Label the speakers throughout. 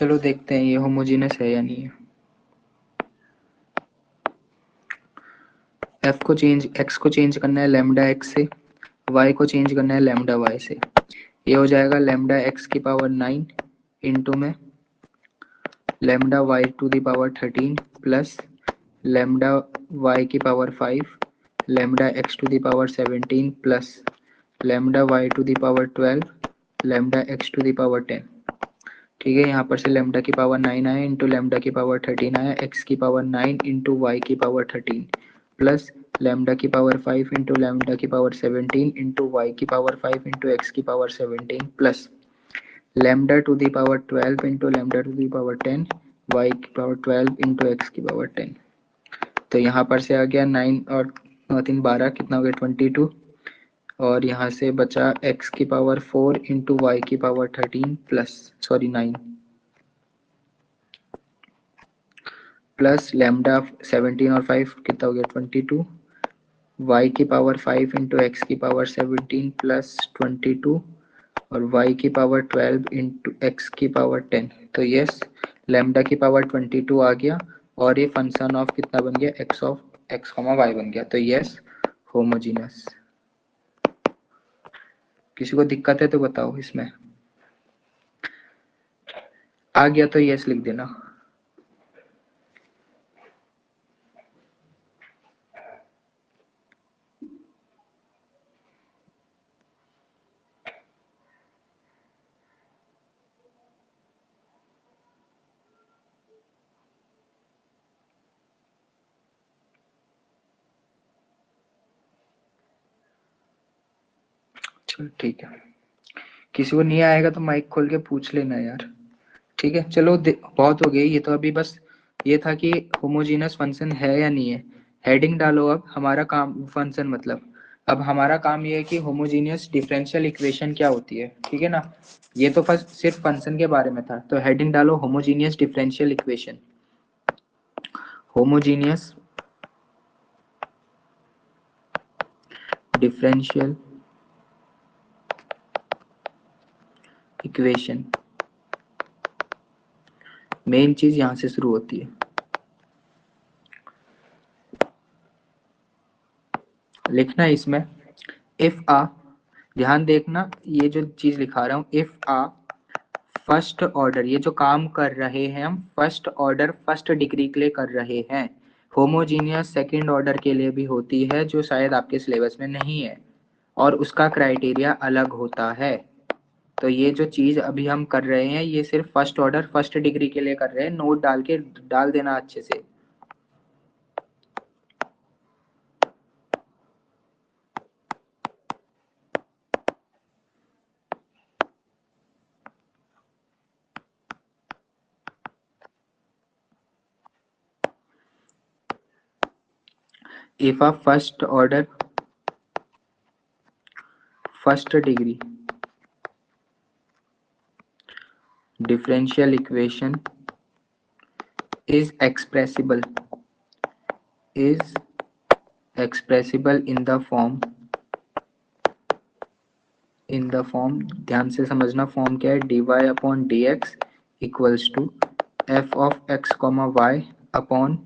Speaker 1: चलो देखते हैं ये होमोजीनस है या नहीं है। एक्स को चेंज करना है लैम्डा एक्स से, वाई को चेंज करना है लैम्डा वाई से। ये हो जाएगा लैम्डा एक्स की पावर 9 इंटू में lambda y to the power 13 plus lambda y की power 5 lambda x to the power 17 plus lambda y to the power 12 lambda x to the power 10। ठीक है, यहाँ पर से लैम्डा की पावर 9 आया इंटू लैम्डा की पावर 13 आया, एक्स की पावर 9 इंटू वाई की पावर 13 प्लस लैम्डा की पावर 5 इंटू लैम्डा की पावर 17 इंटू वाई की पावर 5 इंटू एक्स की power 17 plus lambda to the power 12 into lambda to the power 10 y की power 12 into x की power 10। तो यहाँ पर से आ गया 9 और 3 12, कितना हो गया 22। और यहाँ से बचा एक्स की पावर 4 इंटू वाई की power 13 plus sorry 9 plus lambda 17 और 5 कितना हो गया 22 वाई की पावर 5 इंटू एक्स की पावर 17 प्लस 22 और y की पावर 12 इंटू एक्स की पावर 10। तो यस, लैम्डा की पावर 22 आ गया और ये फंक्शन ऑफ कितना बन गया x of x comma y बन गया। तो यस होमोजीनस। किसी को दिक्कत है तो बताओ, इसमें आ गया तो यस लिख देना। चलो ठीक है, किसी को नहीं आएगा तो माइक खोल के पूछ लेना यार। ठीक है चलो, बहुत हो गई ये तो। अभी बस ये था कि होमोजीनस फंक्शन है या नहीं है। हेडिंग डालो अब, हमारा काम फंक्शन मतलब अब हमारा काम ये है कि होमोजीनियस डिफरेंशियल इक्वेशन क्या होती है। ठीक है ना, ये तो फर्स्ट सिर्फ फंक्शन के बारे में था। तो हेडिंग डालो homogeneous differential equation. Homogeneous differential equation, main चीज यहां से शुरू होती है। लिखना है इसमें इफ आ, ध्यान देखना ये जो चीज लिखा रहा हूं, इफ आ फर्स्ट ऑर्डर, ये जो काम कर रहे हैं हम फर्स्ट ऑर्डर फर्स्ट डिग्री के लिए कर रहे हैं। होमोजीनियस सेकंड ऑर्डर के लिए भी होती है जो शायद आपके सिलेबस में नहीं है और उसका क्राइटेरिया अलग होता है। तो ये जो चीज अभी हम कर रहे हैं ये सिर्फ फर्स्ट ऑर्डर फर्स्ट डिग्री के लिए कर रहे हैं। नोट डाल के डाल देना अच्छे से। If a first order first degree differential equation is expressible in the form ध्यान से समझना फॉर्म क्या है, dy upon d x equals to f of x comma y upon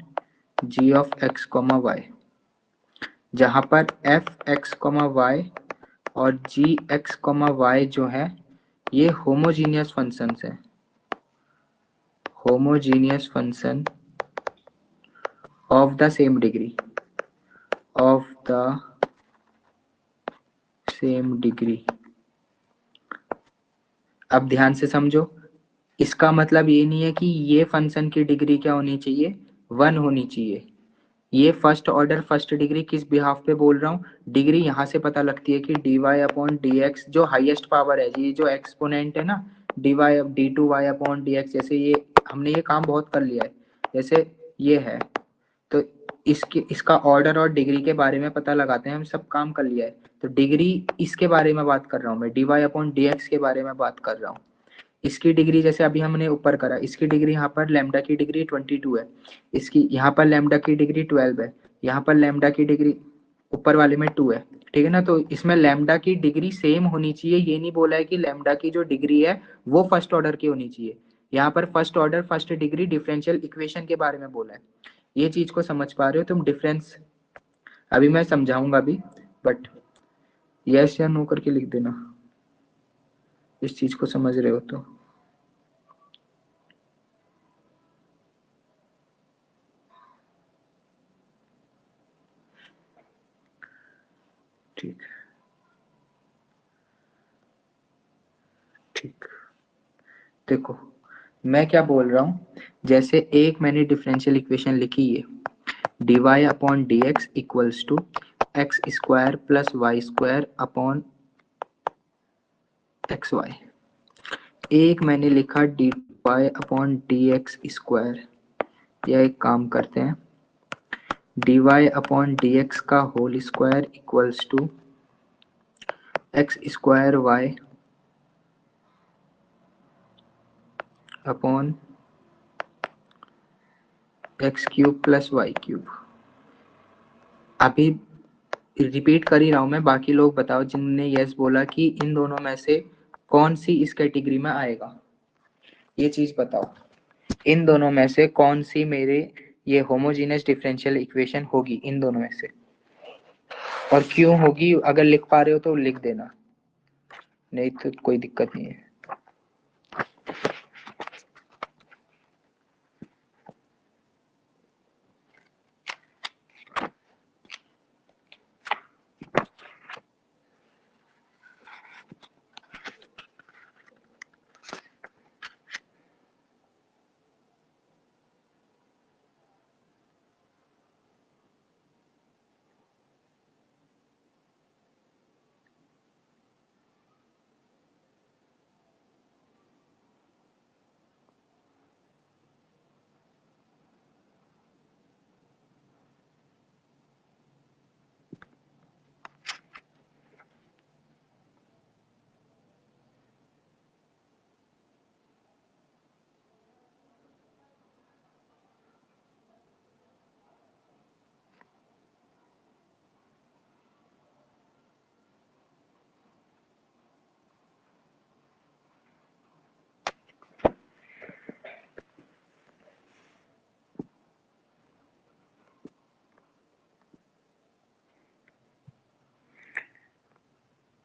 Speaker 1: g of x comma y, जहां पर F x comma Y और जी x comma Y जो है ये होमोजीनियस फंक्शंस है। Homogeneous function of the same degree, of the same degree. अब ध्यान से समझो, इसका मतलब ये नहीं है कि ये फंक्शन की डिग्री क्या होनी चाहिए 1 होनी चाहिए। ये फर्स्ट ऑर्डर फर्स्ट डिग्री किस बिहाफ पे बोल रहा हूँ, डिग्री यहाँ से पता लगती है कि d y upon d x जो हाईएस्ट पावर है, ये जो एक्सपोनेंट है ना d y d two y upon d x, जैसे ये हमने ये काम बहुत कर लिया है, जैसे ये है तो इसका ऑर्डर और डिग्री के बारे में पता लगाते हैं, हम सब काम कर लिया है। तो डिग्री इसके बारे में बात कर रहा हूँ मैं, d y upon d x के बारे में बात कर रहा हूँ। इसकी डिग्री जैसे अभी हमने ऊपर करा, इसकी डिग्री यहाँ पर लैम्डा की डिग्री 22 है, इसकी यहाँ पर लैम्डा की डिग्री 12 है, यहाँ पर लैम्डा की डिग्री ऊपर वाले में 2 है। ठीक है ना, तो इसमें लैम्डा की डिग्री सेम होनी चाहिए, ये नहीं बोला है कि लैम्डा की जो डिग्री है वो फर्स्ट ऑर्डर की होनी चाहिए। यहाँ पर first order first degree differential equation के बारे में बोला है। ये चीज को समझ पा रहे हो तुम? डिफरेंस अभी मैं समझाऊंगा भी, बट यस या नो करके लिख देना इस चीज को समझ रहे हो तो। ठीक ठीक। देखो मैं क्या बोल रहा हूँ, जैसे एक मैंने डिफरेंशियल इक्वेशन लिखी है, dy upon d x equals to x square plus y square upon x y. एक मैंने लिखा d y upon d x square, या एक काम करते हैं, d y upon d x का whole square equals to x square y upon x cube plus y cube. अभी रिपीट कर ही रहा हूं मैं, बाकी लोग बताओ जिनने यस बोला कि इन दोनों में से कौन सी इस कैटेगरी में आएगा, ये चीज बताओ। इन दोनों में से कौन सी मेरे ये होमोजीनियस डिफरेंशियल इक्वेशन होगी इन दोनों में से, और क्यों होगी? अगर लिख पा रहे हो तो लिख देना, नहीं तो कोई दिक्कत नहीं है।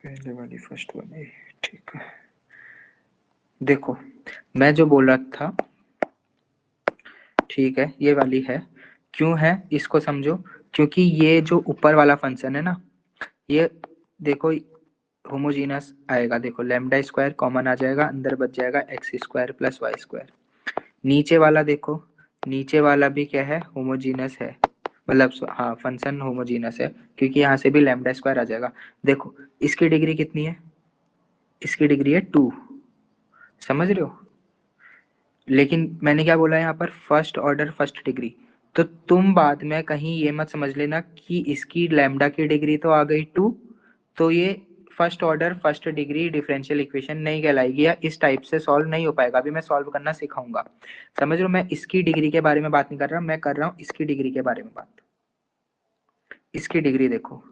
Speaker 1: पहले वाली फर्स्ट वाली, ठीक है। देखो मैं जो बोल रहा था, ठीक है, ये वाली है। क्यों है इसको समझो, क्योंकि ये जो ऊपर वाला फंक्शन है ना, ये देखो होमोजीनस आएगा। देखो लेमडा स्क्वायर कॉमन आ जाएगा, अंदर बच जाएगा x square plus y square. नीचे वाला देखो, नीचे वाला भी क्या है? होमोजीनस है, मतलब हाँ फंक्शन होमोजीनस है, क्योंकि यहाँ से भी लेमडा स्क्वायर आ जाएगा। देखो इसकी डिग्री कितनी है? इसकी डिग्री है 2, समझ रहे हो? लेकिन मैंने क्या बोला यहाँ पर? First order first degree. तो तुम बाद में कहीं ये मत समझ लेना कि इसकी लैम्डा की डिग्री तो आ गई 2, तो ये first order first degree differential equation नहीं कहलाएगी, या इस टाइप से सॉल्व नहीं हो पाएगा। अभी मैं सॉल्व करना सिखाऊंगा, समझ रहे हो? मैं इसकी डिग्री के बारे में बात नहीं कर रहा, मैं कर रहा हूँ इसकी डिग्री के बारे में बात। इसकी डिग्री देखो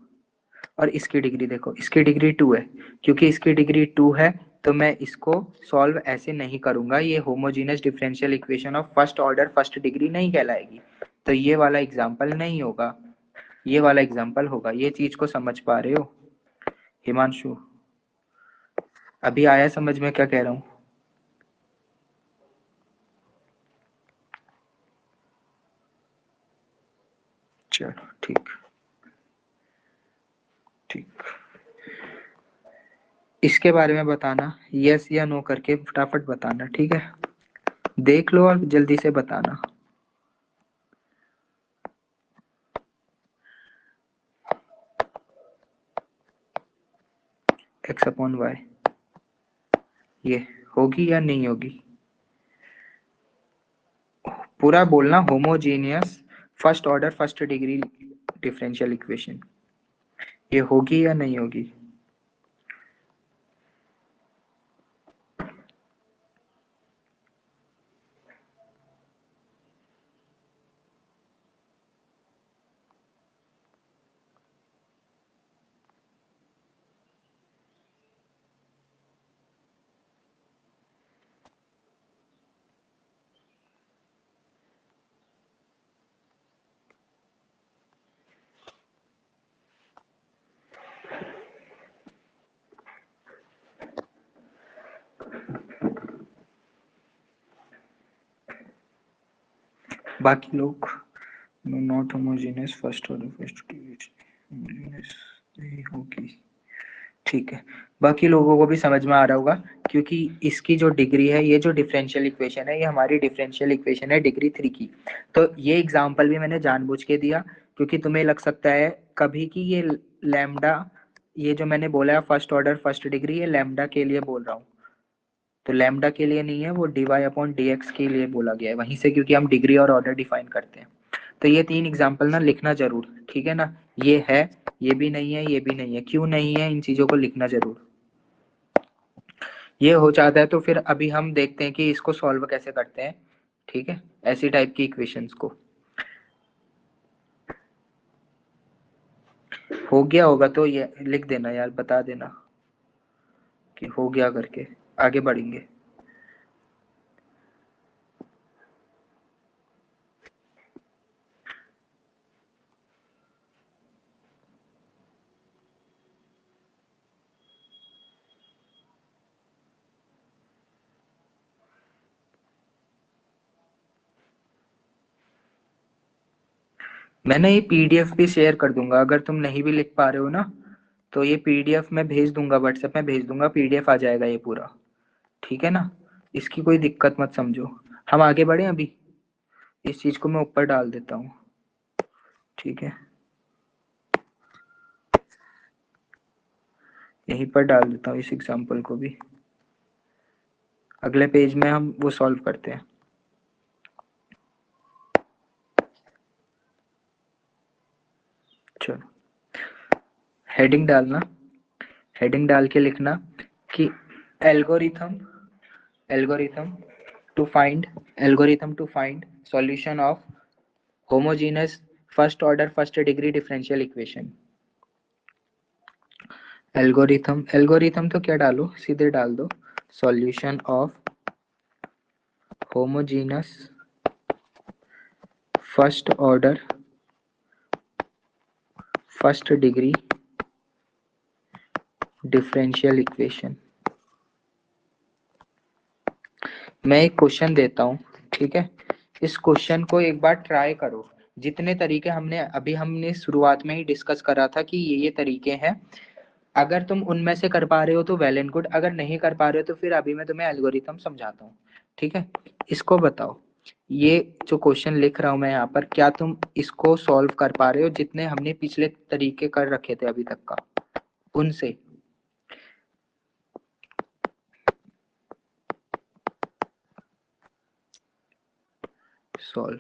Speaker 1: और इसकी डिग्री देखो, इसकी डिग्री 2 है। क्योंकि इसकी डिग्री 2 है तो मैं इसको सॉल्व ऐसे नहीं करूंगा, ये homogeneous differential equation of first order first degree नहीं कहलाएगी। तो ये वाला एग्जांपल नहीं होगा, ये वाला एग्जांपल होगा। ये चीज को समझ पा रहे हो हिमांशु? अभी आया समझ में क्या कह रहा हूँ? चलो ठीक ठीक। इसके बारे में बताना, यस या नो करके फटाफट बताना, ठीक है? देख लो और जल्दी से बताना। एक्स अपॉन वाई ये होगी या नहीं होगी? पूरा बोलना, homogeneous first order first degree differential equation, ये होगी या नहीं होगी? बाकी लोग not homogeneous first order first homogeneous नहीं होगी, ठीक है। बाकी लोगों को भी समझ में आ रहा होगा, क्योंकि इसकी जो डिग्री है, ये जो डिफरेंशियल इक्वेशन है, ये हमारी डिफरेंशियल इक्वेशन है डिग्री 3 की। तो ये एग्जांपल भी मैंने जानबूझ के दिया, क्योंकि तुम्हें लग सकता है कभी कि ये लैम्डा, ये जो मैंने बोला है फर्स्ट ऑर्डर फर्स्ट डिग्री, ये लैम्डा के लिए बोल रहा हूँ। तो लैम्डा के लिए नहीं है, वो dy अपॉन dx के लिए बोला गया है वहीं से, क्योंकि हम डिग्री और ऑर्डर डिफाइन करते हैं। तो ये 3 एग्जाम्पल ना लिखना जरूर, ठीक है ना। ये है, ये भी नहीं है, ये भी नहीं है, क्यों नहीं है, इन चीजों को लिखना जरूर। ये हो जाता है तो फिर अभी हम देखते हैं कि इसको सॉल्व कैसे करते हैं, ठीक है, ऐसी टाइप की इक्वेशंस को। हो गया होगा तो ये लिख देना यार, बता देना कि हो गया करके, आगे बढ़ेंगे। मैंने ये पीडीएफ भी शेयर कर दूंगा, अगर तुम नहीं भी लिख पा रहे हो ना, तो ये पीडीएफ मैं भेज दूंगा, व्हाट्सएप में भेज दूंगा, पीडीएफ आ जाएगा ये पूरा, ठीक है ना। इसकी कोई दिक्कत मत समझो। हम आगे बढ़े अभी, इस चीज को मैं ऊपर डाल देता हूँ, ठीक है, यहीं पर डाल देता हूँ इस एग्जाम्पल को भी। अगले पेज में हम वो सॉल्व करते हैं। चलो, हेडिंग डालना, हेडिंग डाल के लिखना कि algorithm, algorithm to find, algorithm to find solution of homogeneous first order first degree differential equation. Algorithm, algorithm तो क्या डालो, सीधे डाल दो, solution of homogeneous first order first degree differential equation. मैं एक क्वेश्चन देता हूँ, ठीक है, इस क्वेश्चन को एक बार ट्राई करो। जितने तरीके हमने अभी, हमने शुरुआत में ही डिस्कस करा था कि ये तरीके हैं, अगर तुम उनमें से कर पा रहे हो तो वेल एंड गुड, अगर नहीं कर पा रहे हो तो फिर अभी मैं तुम्हें एल्गोरिथम समझाता हूँ, ठीक है। इसको बताओ, ये जो क्वेश्चन लिख रहा हूँ मैं यहाँ पर, क्या तुम इसको सॉल्व कर पा रहे हो जितने हमने पिछले तरीके कर रखे थे अभी तक का, उनसे। सॉल्व,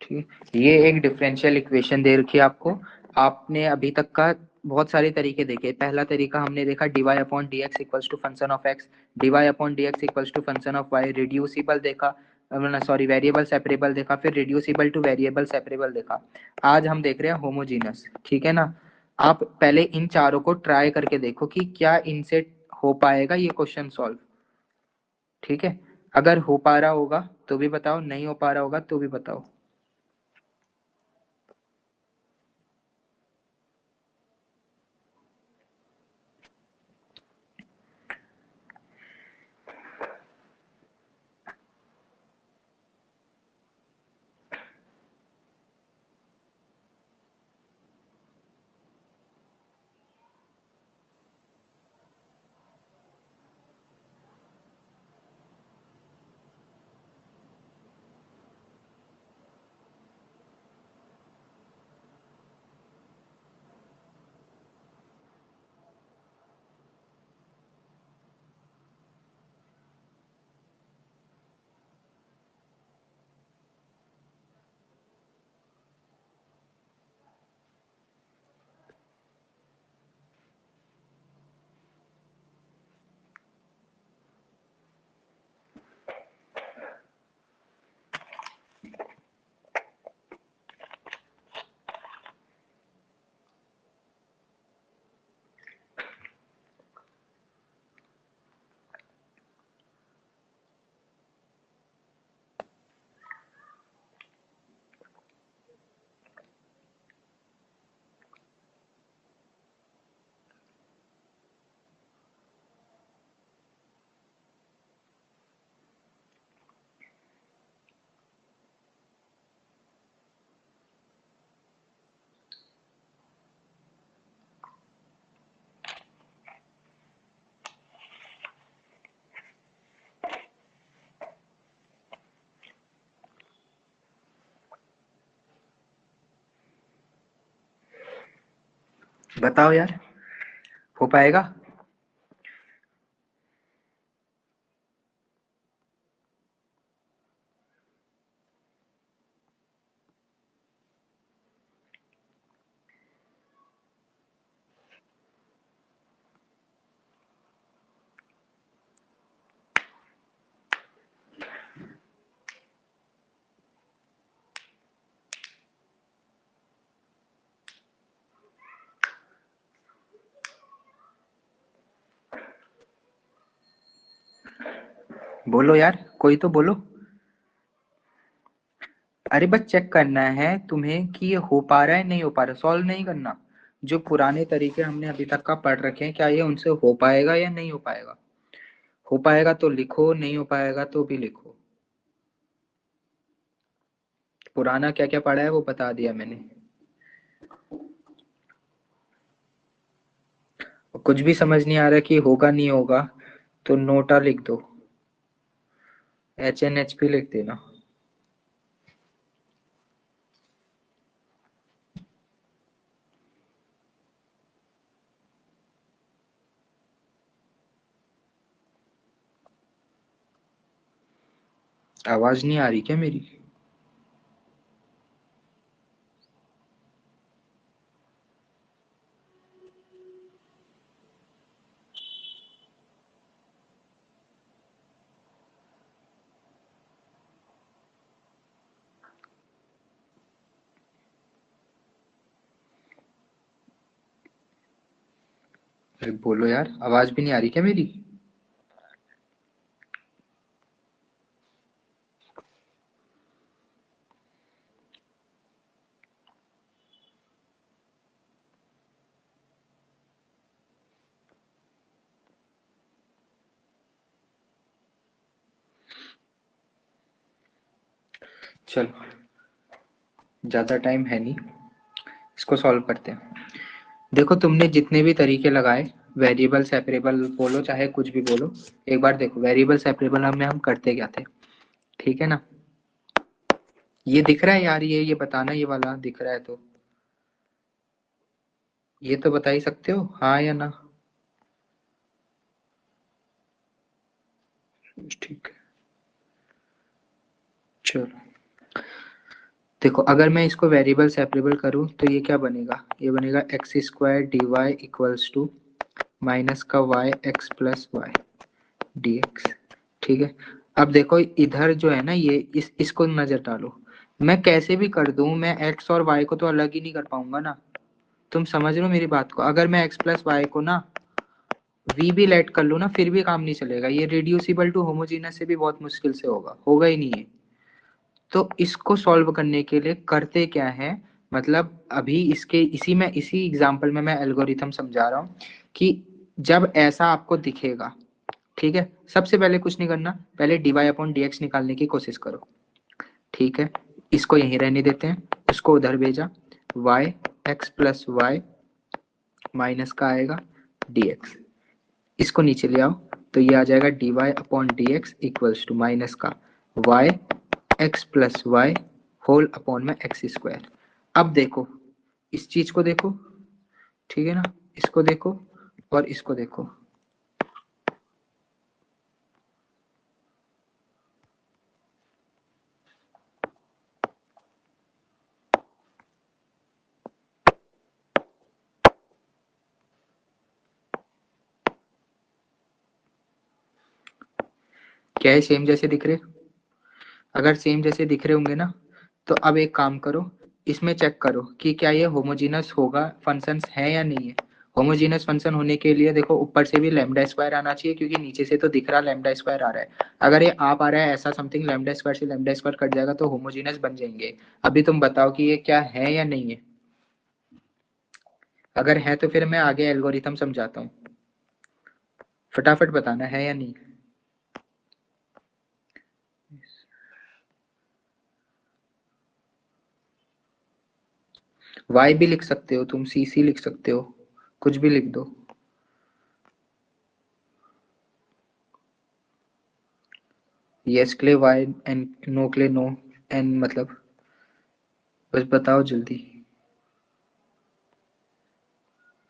Speaker 1: ठीक है, ये एक डिफरेंशियल इक्वेशन दे रखी है आपको। आपने अभी तक का बहुत सारे तरीके देखे। पहला तरीका हमने देखा dy upon d x equals to function of x, dy upon d x equals to function of y, reducible देखा, सॉरी वेरिएबल सेपरेबल देखा, फिर रिड्यूसिबल टू वेरिएबल सेपरेबल देखा। आज हम देख रहे हैं होमोजीनस, ठीक है ना। आप पहले इन चारों को ट्राई करके देखो कि क्या इनसे हो पाएगा ये क्वेश्चन सॉल्व, ठीक है। अगर हो पा रहा होगा तो भी बताओ, नहीं हो पा रहा होगा तो भी बताओ। बताओ यार, हो पाएगा? बोलो यार, कोई तो बोलो। अरे बस चेक करना है तुम्हें कि ये हो पा रहा है नहीं हो पा रहा, सॉल्व नहीं करना। जो पुराने तरीके हमने अभी तक का पढ़ रखे हैं, क्या ये उनसे हो पाएगा या नहीं हो पाएगा? हो पाएगा तो लिखो, नहीं हो पाएगा तो भी लिखो। पुराना क्या क्या पढ़ा है वो बता दिया मैंने। कुछ भी समझ नहीं आ रहा कि होगा नहीं होगा, तो नोटा लिख दो, HNHP लिख देना। आवाज नहीं आ रही क्या मेरी? अरे बोलो यार, आवाज भी नहीं आ रही क्या मेरी? चलो, ज्यादा टाइम है नहीं, इसको सॉल्व करते हैं। देखो तुमने जितने भी तरीके लगाए, वेरिएबल सेपरेबल बोलो चाहे कुछ भी बोलो, एक बार देखो वेरिएबल सेपरेबल में हम करते क्या थे। ठीक है ना? ये दिख रहा है यार, ये बताना, ये वाला दिख रहा है तो ये तो बता ही सकते हो, हाँ या ना? ठीक है, चलो। देखो अगर मैं इसको वेरिएबल सेपरेबल करूँ तो ये क्या बनेगा, ये बनेगा x square d y equals to minus का y x plus y d x. ठीक है। अब देखो इधर जो है ना, ये इसको नजर डालो। मैं कैसे भी कर दूं, मैं एक्स और वाई को तो अलग ही नहीं कर पाऊंगा ना। तुम समझ रहे हो मेरी बात को? अगर मैं एक्स प्लस वाई को ना वी भी लेट कर लूँ ना, फिर भी काम नहीं चलेगा। ये रिड्यूसिबल टू होमोजीनस से भी बहुत मुश्किल से होगा, होगा ही नहीं है। तो इसको सॉल्व करने के लिए करते क्या है, मतलब अभी इसके इसी एग्जांपल में मैं एल्गोरिथम समझा रहा हूँ कि जब ऐसा आपको दिखेगा, ठीक है, सबसे पहले कुछ नहीं करना, पहले dy अपॉन डी एक्स निकालने की कोशिश करो। ठीक है, इसको यहीं रहने देते हैं, इसको उधर भेजा, y x plus y minus का आएगा dx, इसको नीचे ले आओ, तो ये आ जाएगा dy upon d x equals to minus का y x plus y whole upon में एक्स स्क्वायर। अब देखो, इस चीज को देखो, ठीक है ना, इसको देखो और इसको देखो। क्या है, सेम जैसे दिख रहे? अगर सेम जैसे दिख रहे होंगे ना, तो अब एक काम करो, इसमें चेक करो कि क्या ये होमोजीनस होगा, फंक्शंस है या नहीं है। होमोजीनस फंक्शन होने के लिए देखो ऊपर से भी लैम्डा स्क्वायर आना चाहिए, क्योंकि नीचे से तो दिख रहा लैम्डा स्क्वायर आ रहा है। अगर ये आप आ रहा है ऐसा समथिंग, लैम्डा स्क्वायर से लैम्डा स्क्वायर कट जाएगा तो होमोजीनस बन जाएंगे। अभी तुम बताओ कि ये क्या है या नहीं है। अगर है तो फिर मैं आगे एल्गोरिथम समझाता हूँ, फटाफट बताना है या नहीं। वाई भी लिख सकते हो तुम, सी सी लिख सकते हो, कुछ भी लिख दो। यस के लिए वाई, एन नो के लिए नो, एन मतलब, बस बताओ जल्दी।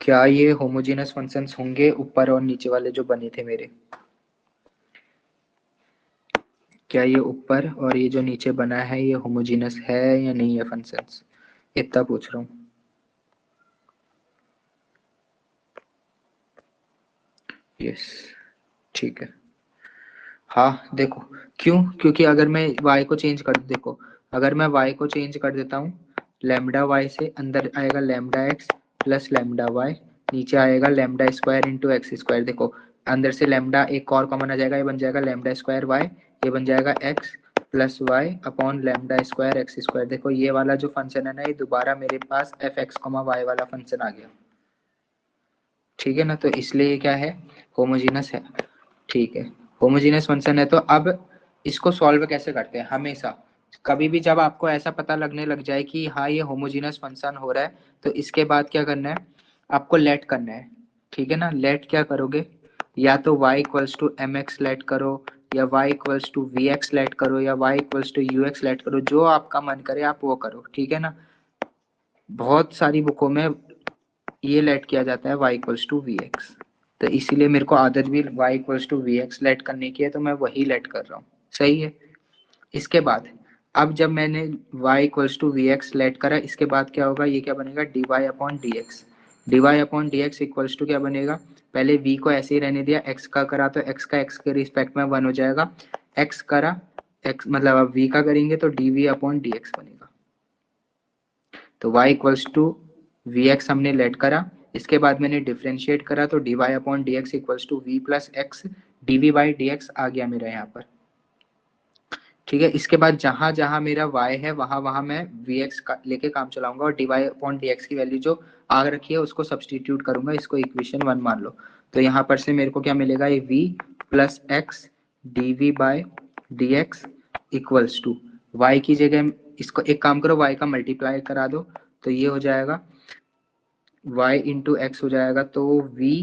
Speaker 1: क्या ये होमोजेनस फंक्शंस होंगे ऊपर और नीचे वाले जो बने थे मेरे? क्या ये ऊपर और ये जो नीचे बना है ये होमोजेनस है या नहीं है फंक्शंस? इतना पूछ रहा हूँ। यस, ठीक है। हाँ देखो, क्यों? क्योंकि अगर मैं y को चेंज कर, देखो अगर मैं y को चेंज कर देता हूँ लैम्डा y से, अंदर आएगा lambda x plus lambda y, नीचे आएगा lambda square into x square. देखो अंदर से लैम्डा एक और कॉमन आ जाएगा, ये बन जाएगा लैम्डा स्क्वायर y, ये बन जाएगा x plus y upon lambda square x square. देखो ये वाला जो फंक्शन है ना, ये दोबारा मेरे पास एफ एक्स कॉमा वाई वाला फंक्शन आ गया। ठीक है ना, तो इसलिए ये क्या है, होमोजीनस है। ठीक है, होमोजीनियस फंक्शन है। तो अब इसको सॉल्व कैसे करते हैं? हमेशा कभी भी जब आपको ऐसा पता लगने लग जाए कि हाँ ये होमोजीनियस फंक्शन हो रहा है, तो इसके बाद क्या करना है, आपको लेट करना है। ठीक है ना, लेट क्या करोगे, या तो y equals to m x let करो, या y equals to v x let करो, या y equals to u x let करो, जो आपका मन करे आप वो करो। ठीक है ना, बहुत सारी बुकों में ये लेट किया जाता है y equals to v x, तो इसीलिए मेरे को आदत भी y equals to v x let करने की है, तो मैं वही लेट कर रहा हूँ। सही है। इसके बाद अब जब मैंने y equals to v x let करा, इसके बाद क्या होगा, ये क्या बनेगा, d y upon d x. D y upon d x equals to क्या बनेगा, पहले v को ऐसे ही रहने दिया, x का करा तो x का x के रिस्पेक्ट में 1 हो जाएगा, x करा x मतलब अब v का करेंगे तो d v upon d x बनेगा। तो y equals to v x हमने लेट करा, इसके बाद मैंने डिफ्रेंशिएट करा तो d y upon d x equals to v plus x d v by d x आ गया मेरा यहाँ पर। ठीक है, इसके बाद जहां जहां मेरा y है वहां वहां मैं vx का लेके काम चलाऊंगा, और d y upon d x की वैल्यू जो आग रखी है उसको सब्सटीट्यूट करूंगा, इसको इक्वेशन 1 मान लो। तो यहाँ पर से मेरे को क्या मिलेगा, ये v plus x d v by d x equals to y की जगह इसको एक काम करो, y का मल्टीप्लाई करा दो, तो ये हो जाएगा y इंटू एक्स हो जाएगा, तो v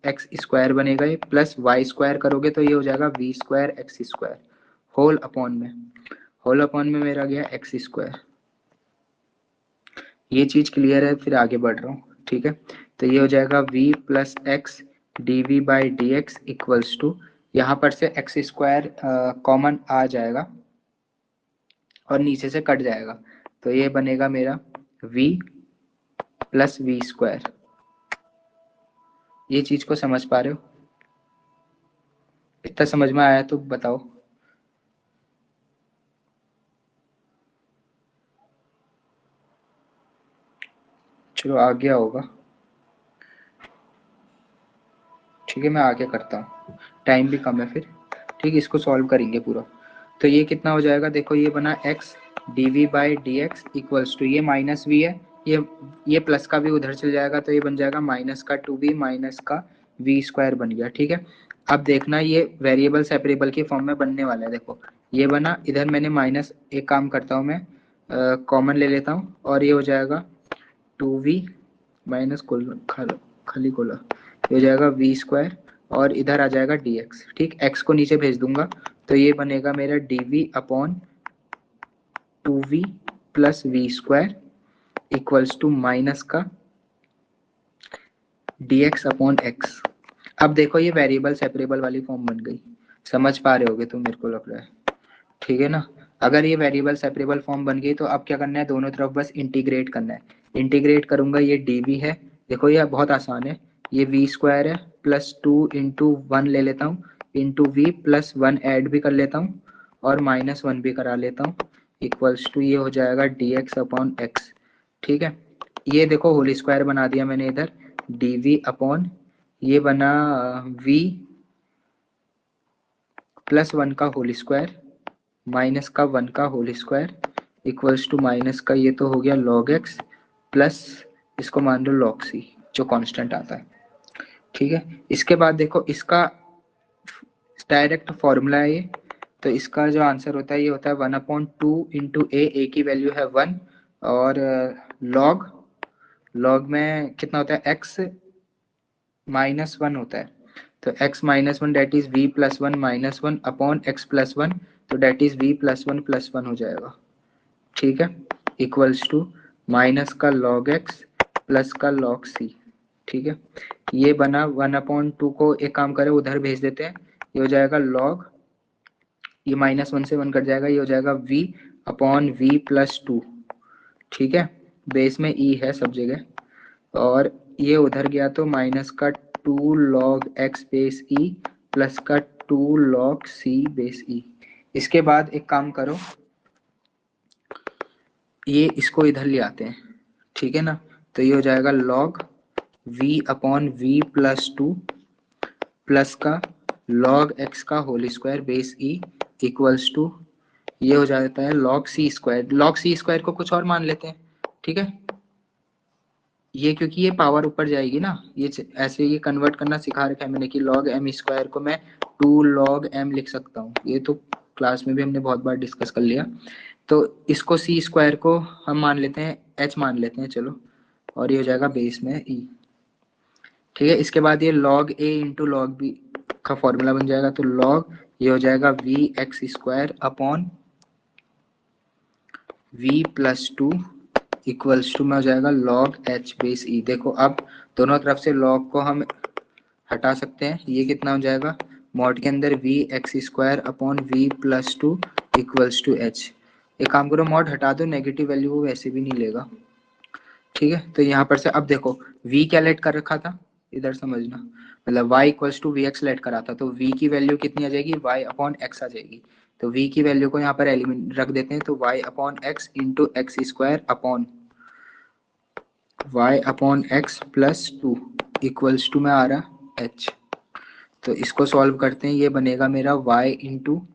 Speaker 1: एक्स स्क्वायर बनेगा, ये प्लस वाई स्क्वायर करोगे तो ये हो जाएगा v square x square whole upon में, होल अपॉन में मेरा गया एक्स स्क्वायर। ये चीज क्लियर है, फिर आगे बढ़ रहा हूँ। ठीक है, तो ये हो जाएगा v plus x d v by d x equals to, यहाँ पर से एक्स स्क्वायर कॉमन आ जाएगा और नीचे से कट जाएगा, तो ये बनेगा मेरा v प्लस वी स्क्वायर। ये चीज को समझ पा रहे हो? इतना समझ में आया तो बताओ। चलो आ गया होगा। ठीक है, मैं आगे करता हूँ, टाइम भी कम है फिर। ठीक है, इसको सॉल्व करेंगे पूरा। तो ये कितना हो जाएगा, देखो ये बना x d v by d x equals to, ये माइनस वी है, ये प्लस का भी उधर चल जाएगा, तो ये बन जाएगा माइनस का टू वी माइनस का वी स्क्वायर बन गया। ठीक है, अब देखना ये वेरिएबल सेपरेबल की फॉर्म में बनने वाला है। देखो ये बना, इधर मैंने माइनस, एक काम करता हूँ मैं कॉमन ले लेता हूँ, और ये हो जाएगा टू वी माइनस खाली कोला, ये हो जाएगा वी स्क्वायर, और इधर आ जाएगा डी एक्स। ठीक, एक्स को नीचे भेज दूंगा, तो ये बनेगा मेरा d v upon two v plus v square equals to minus का डी एक्स अपॉन एक्स। अब देखो ये वेरिएबल सेपरेबल वाली फॉर्म बन गई, समझ पा रहे होगे तो मेरे को लग रहा है। ठीक है ना, अगर ये वेरिएबल सेपरेबल फॉर्म बन गई तो अब क्या करना है, दोनों तरफ बस इंटीग्रेट करना है। इंटीग्रेट करूंगा, ये डी वी है, देखो ये बहुत आसान है, ये वी स्क्वायर है प्लस टू इंटू वन ले लेता हूँ, into v plus one add भी कर लेता हूँ, और माइनस वन भी करा लेता हूँ, इक्वल्स टू ये हो जाएगा डी एक्स अपॉन एक्स। ठीक है, ये देखो होल स्क्वायर बना दिया मैंने इधर, डी वी अपॉन ये बना वी प्लस वन का होल स्क्वायर माइनस का वन का whole square equals to minus का ये तो हो गया लॉग एक्स प्लस इसको मान लो लॉग सी जो कांस्टेंट आता है। ठीक है, इसके बाद देखो इसका डायरेक्ट फॉर्मूला है ये, तो इसका जो आंसर होता है ये होता है वन अपॉन टू इंटू ए की वैल्यू है वन, और लॉग लॉग में कितना होता है, एक्स माइनस वन होता है, तो x minus one that is v plus one minus one upon x plus one, तो that is v plus one हो जाएगा। ठीक है, इक्वल्स टू माइनस का लॉग x प्लस का लॉग c। ठीक है, ये बना 1/2 को एक काम करें उधर भेज देते हैं, ये हो जाएगा लॉग, ये -1 से 1 कट जाएगा, ये हो जाएगा v/v+2। ठीक है, बेस में e है सब जगह, और ये उधर गया तो माइनस का 2 log x base e plus का 2 log c बेस e। इसके बाद एक काम करो, ये इसको इधर ले आते हैं, ठीक है ना, तो ये हो जाएगा log v/v+2 प्लस का log x का whole square base e equals to, ये हो जाता है log c square. log c square को कुछ और मान लेते हैं, ठीक है, ये क्योंकि ये पावर ऊपर जाएगी ना, ये ऐसे ये कन्वर्ट करना सिखा रखा है मैंने कि log m स्क्वायर को मैं 2 log m लिख सकता हूँ, ये तो क्लास में भी हमने बहुत बार डिस्कस कर लिया। तो इसको c स्क्वायर को हम मान लेते हैं h मान लेते हैं चलो, और ये हो जाएगा बेस में e। ठीक है, इसके बाद ये log a into log b का फॉर्मूला बन जाएगा, तो log ये हो जाएगा vx square upon v+2 equals to में हो जाएगा log h बेस e। देखो अब दोनों तरफ से log को हम हटा सकते हैं, ये कितना हो जाएगा, मॉड के अंदर vx square upon v+2 equals to h। एक काम करो मॉड हटा दो, नेगेटिव वैल्यू वो वैसे भी नहीं लेगा। ठीक है, तो यहाँ पर से अब देखो v क्या लेट कर रखा था, इधर समझना, मतलब y equals to v x let करा था, तो v की वैल्यू कितनी आ जाएगी, y अपॉन एक्स आ जाएगी। तो v की वैल्यू को यहाँ पर एलिमेंट रख देते हैं, तो y upon x into x square upon y upon x plus 2 equals to में आ रहा h। तो इसको सॉल्व करते हैं, ये बनेगा मेरा y into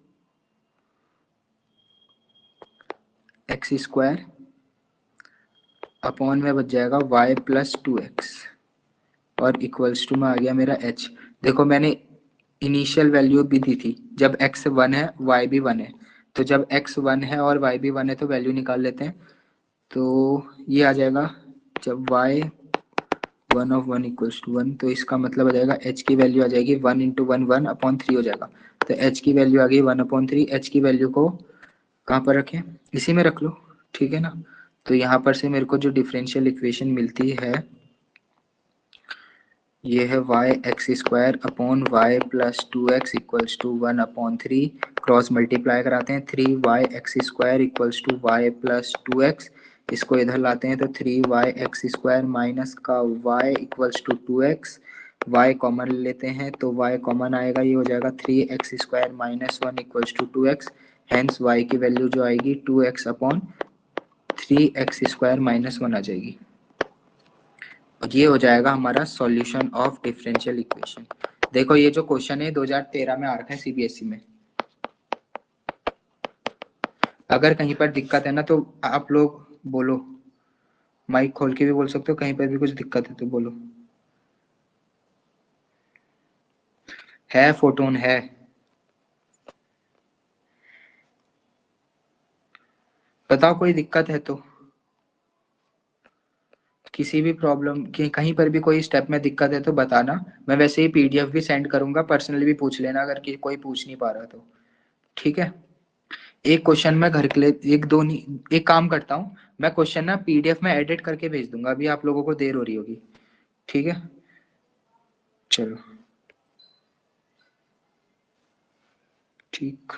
Speaker 1: x square upon में बच जाएगा y प्लस 2x और इक्वल्स टू में आ गया मेरा h। देखो मैंने इनिशियल वैल्यू भी दी थी, जब x 1 है y भी 1 है, तो जब x 1 है और y भी 1 है तो वैल्यू निकाल लेते हैं। तो ये आ जाएगा जब y 1 इक्वल्स टू 1, तो इसका मतलब आ जाएगा h की वैल्यू आ जाएगी 1 इंटू 1/3 हो जाएगा। तो h की वैल्यू आ गई 1/3। h की वैल्यू को कहाँ पर रखें, इसी में रख लो, ठीक है ना। तो यहाँ पर से मेरे को जो डिफरेंशियल इक्वेशन मिलती है ये है y x square upon y plus 2x equals to 1/3, cross multiply कराते हैं, 3y(x²) equals to Y plus 2x, इसको इधर लाते हैं तो 3y(x²) माइनस का y equals to 2x, y common लेते हैं तो y कॉमन आएगा, ये हो जाएगा 3x² minus 1 equals to 2x, hence y की वैल्यू जो आएगी 2x अपॉन 3x² माइनस 1 आ जाएगी। ये हो जाएगा हमारा सॉल्यूशन ऑफ डिफरेंशियल इक्वेशन। देखो ये जो क्वेश्चन है 2013 में आ रखा है सीबीएसई में। अगर कहीं पर दिक्कत है ना तो आप लोग बोलो, माइक खोल के भी बोल सकते हो, कहीं पर भी कुछ दिक्कत है तो बोलो। है फोटोन है, बताओ कोई दिक्कत है तो, किसी भी प्रॉब्लम कि कहीं पर भी कोई स्टेप में दिक्कत है तो बताना। मैं वैसे ही पीडीएफ भी सेंड करूंगा, पर्सनली भी पूछ लेना अगर कि कोई पूछ नहीं पा रहा तो, ठीक है। एक क्वेश्चन मैं घर के लिए एक दो नहीं, एक काम करता हूँ मैं क्वेश्चन ना पीडीएफ में एडिट करके भेज दूंगा, अभी आप लोगों को देर हो रही होगी, ठीक है। चलो ठीक,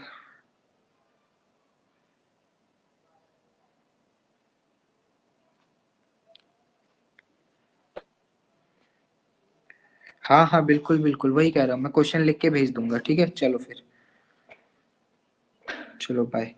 Speaker 1: हाँ हाँ बिल्कुल बिल्कुल वही कह रहा हूँ, मैं क्वेश्चन लिख के भेज दूंगा, ठीक है। चलो फिर, चलो बाय।